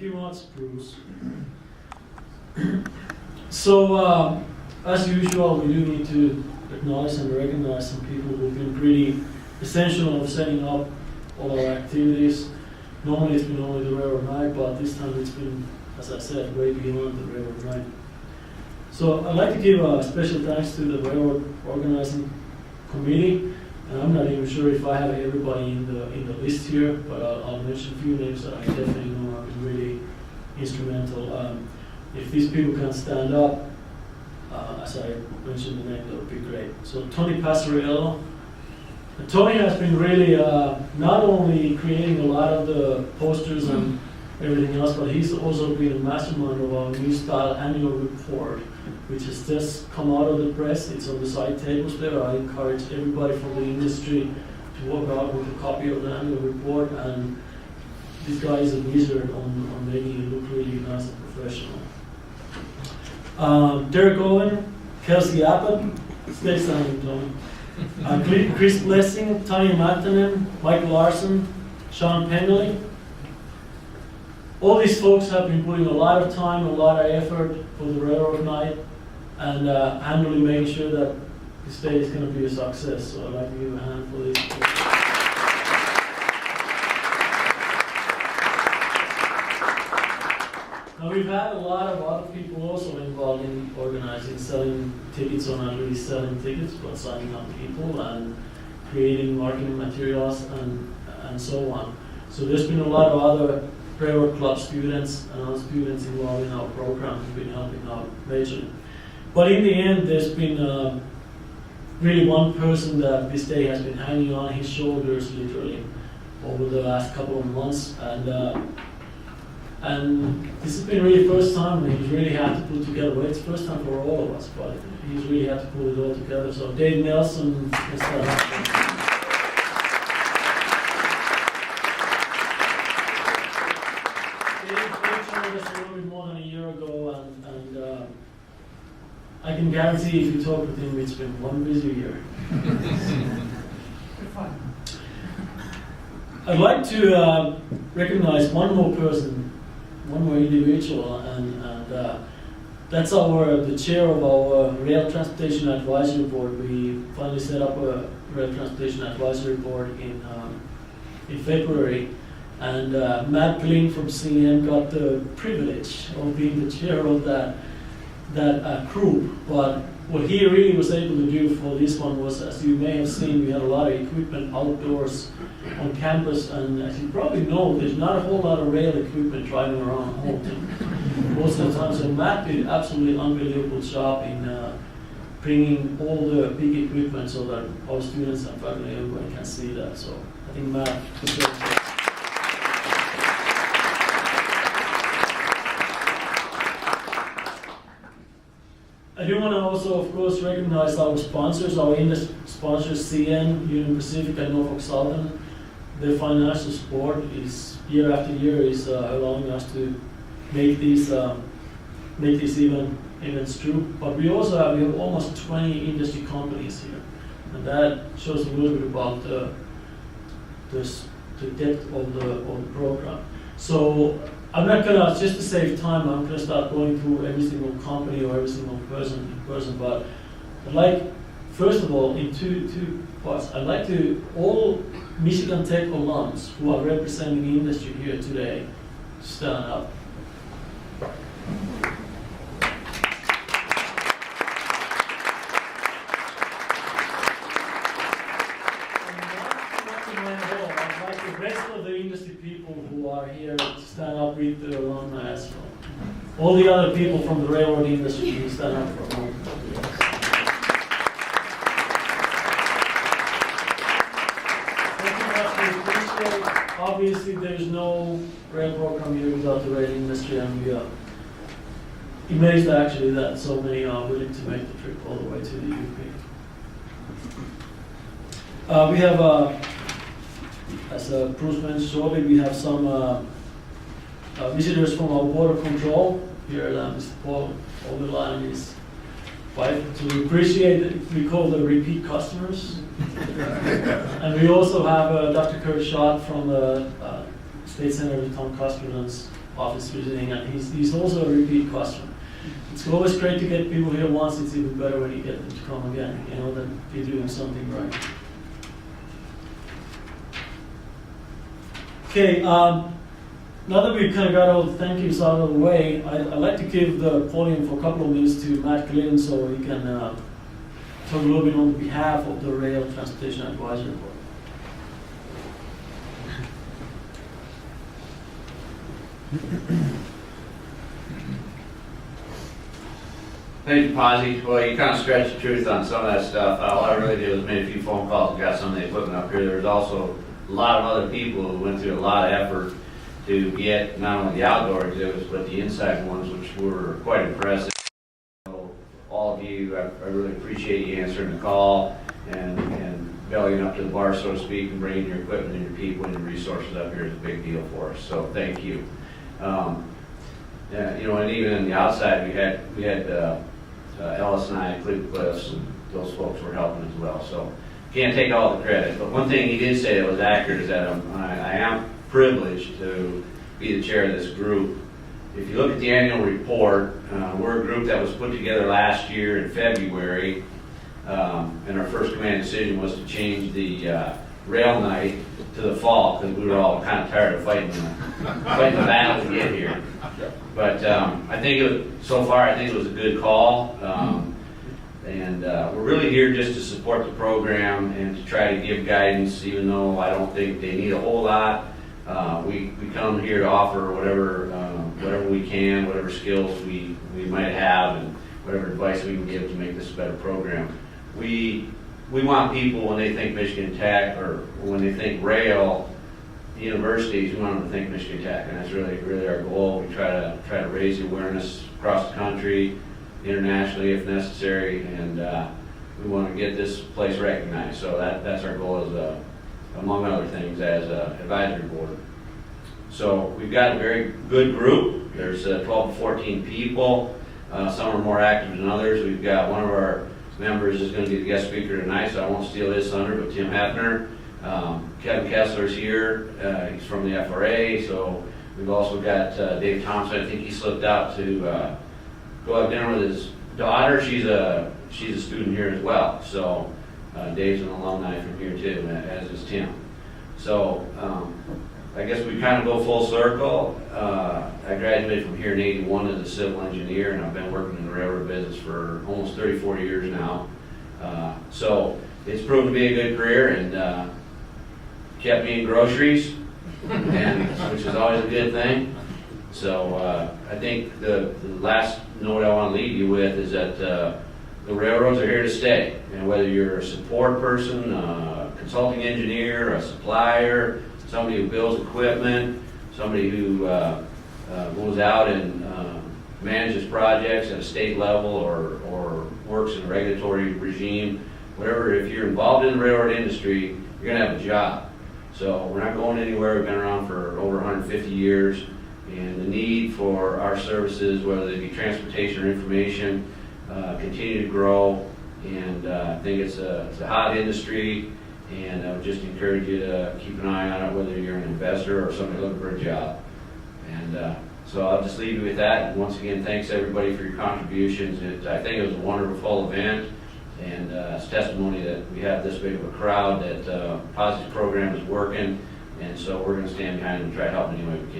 Thank you much, Bruce. So, as usual, we do need to acknowledge and recognize some people who've been pretty essential of setting up all our activities. Normally it's been only the railroad night, but this time it's been, as I said, way beyond the railroad night. So I'd like to give a special thanks to the railroad organizing committee. And I'm not even sure if I have everybody in the list here, but I'll mention a few names that I definitely know have been really instrumental. If these people can stand up, as I mentioned the name, that would be great. So Tony Passariello. Tony has been really not only creating a lot of the posters and everything else, but he's also been a mastermind of our new style annual report, which has just come out of the press. It's on the side tables there. I encourage everybody from the industry to walk out with a copy of the annual report, and this guy is a wizard on making it look really nice and professional. Derek Owen, Kelsey Abbott, stay standing, Tony. Chris Blessing, Tanya Mattanen, Mike Larson, Sean Penley. All these folks have been putting a lot of time, a lot of effort for the railroad night, and handily making sure that this day is going to be a success. So I'd like to give a hand for this. Now we've had a lot of other people also involved in organizing, selling tickets, or not really selling tickets, but signing up people and creating marketing materials and so on. So there's been a lot of other railroad club students and other students involved in our program who've been helping out majorly. But in the end, there's been really one person that this day has been hanging on his shoulders literally over the last couple of months, and this has been really the first time that he's really had to put together. Well, it's the first time for all of us, but he's really had to put it all together. So Dave Nelson, let's start off. A little bit more than a year ago, and I can guarantee if you talk with him, it's been one busy year. I'd like to recognize one more person, one more individual, and that's the chair of our Rail Transportation Advisory Board. We finally set up a Rail Transportation Advisory Board in February. And Matt Glynn from CN got the privilege of being the chair of that group. But what he really was able to do for this one was, as you may have seen, we had a lot of equipment outdoors on campus. And as you probably know, there's not a whole lot of rail equipment driving around home most of the time. So Matt did an absolutely unbelievable job in bringing all the big equipment so that our students and faculty, everybody can see that. So I think Matt deserves it. I do want to also, of course, recognize our sponsors, our industry sponsors, CN, Union Pacific, and Norfolk Southern. Their financial support is year after year is allowing us to make these events true. But we also have almost 20 industry companies here, and that shows a little bit about the depth of the program. So I'm not gonna, just to save time, I'm gonna start going through every single company or every single person, but I'd like, first of all, in two parts, I'd like to, all Michigan Tech alums who are representing the industry here today, stand up. Who are here to stand up with the alumni as well. All the other people from the railroad industry who stand up for a moment. Obviously, there's no rail program here without the rail industry, and we are amazed actually that so many are willing to make the trip all the way to the UP. We have as Bruce mentioned shortly, we have some visitors from our border control here. Mr. Paul Overline and his wife. So we appreciate it. We call them repeat customers. And we also have Dr. Kurt Schott from the State Senator Tom Costerland's office visiting, and he's also a repeat customer. It's always great to get people here once. It's even better when you get them to come again. You know that you're doing something right. Okay. Now that we've kind of got all the thank yous out of the way, I'd like to give the podium for a couple of minutes to Matt Glynn so he can talk a little bit on behalf of the Rail Transportation Advisory Board. Thank you, Pasi. Well, you kind of stretched the truth on some of that stuff. All I really did was made a few phone calls and got some of the equipment up here. There was also a lot of other people who went through a lot of effort to get not only the outdoor exhibits, but the inside ones, which were quite impressive. So all of you, I really appreciate you answering the call and bellying up to the bar, so to speak, and bringing your equipment and your people and your resources up here is a big deal for us. So thank you. Yeah, you know, and even on the outside, we had Ellis and I, Cliffs, and those folks were helping as well. So can't take all the credit. But one thing he did say that was accurate is that I am privileged to be the chair of this group. If you look at the annual report, we're a group that was put together last year in February, and our first command decision was to change the rail night to the fall because we were all kind of tired of fighting the battle to get here. But I think so far I think it was a good call, and we're really here just to support the program and to try to give guidance, even though I don't think they need a whole lot. We come here to offer whatever we can, whatever skills we might have, and whatever advice we can give to make this a better program. We want people, when they think Michigan Tech or when they think rail, the universities, we want them to think Michigan Tech, and that's really our goal. We try to raise the awareness across the country, internationally if necessary, and we want to get this place recognized. So that's our goal as among other things, as an advisory board. So we've got a very good group. There's 12 to 14 people. Some are more active than others. We've got one of our members is going to be the guest speaker tonight, so I won't steal his thunder, but Tim Hefner. Kevin Kessler's here. He's from the FRA. So we've also got Dave Thompson. I think he slipped out to go have dinner with his daughter. She's a student here as well. So Dave's an alumni from here too, as is Tim. So I guess we kind of go full circle. I graduated from here in '81 as a civil engineer, and I've been working in the railroad business for almost 34 years now. So it's proven to be a good career, and kept me in groceries, which is always a good thing. So I think the last note I want to leave you with is that the railroads are here to stay, and whether you're a support person, a consulting engineer, a supplier, somebody who builds equipment, somebody who goes out and manages projects at a state level or works in a regulatory regime, whatever, if you're involved in the railroad industry, you're going to have a job. So we're not going anywhere. We've been around for over 150 years, and the need for our services, whether they be transportation or information, continue to grow, and I think it's a hot industry, and I would just encourage you to keep an eye on it, whether you're an investor or somebody looking for a job. And so I'll just leave you with that. And once again, thanks everybody for your contributions. I think it was a wonderful event, and it's testimony that we have this big of a crowd, that Pasi's program is working, and so we're going to stand behind it and try to help any way we can.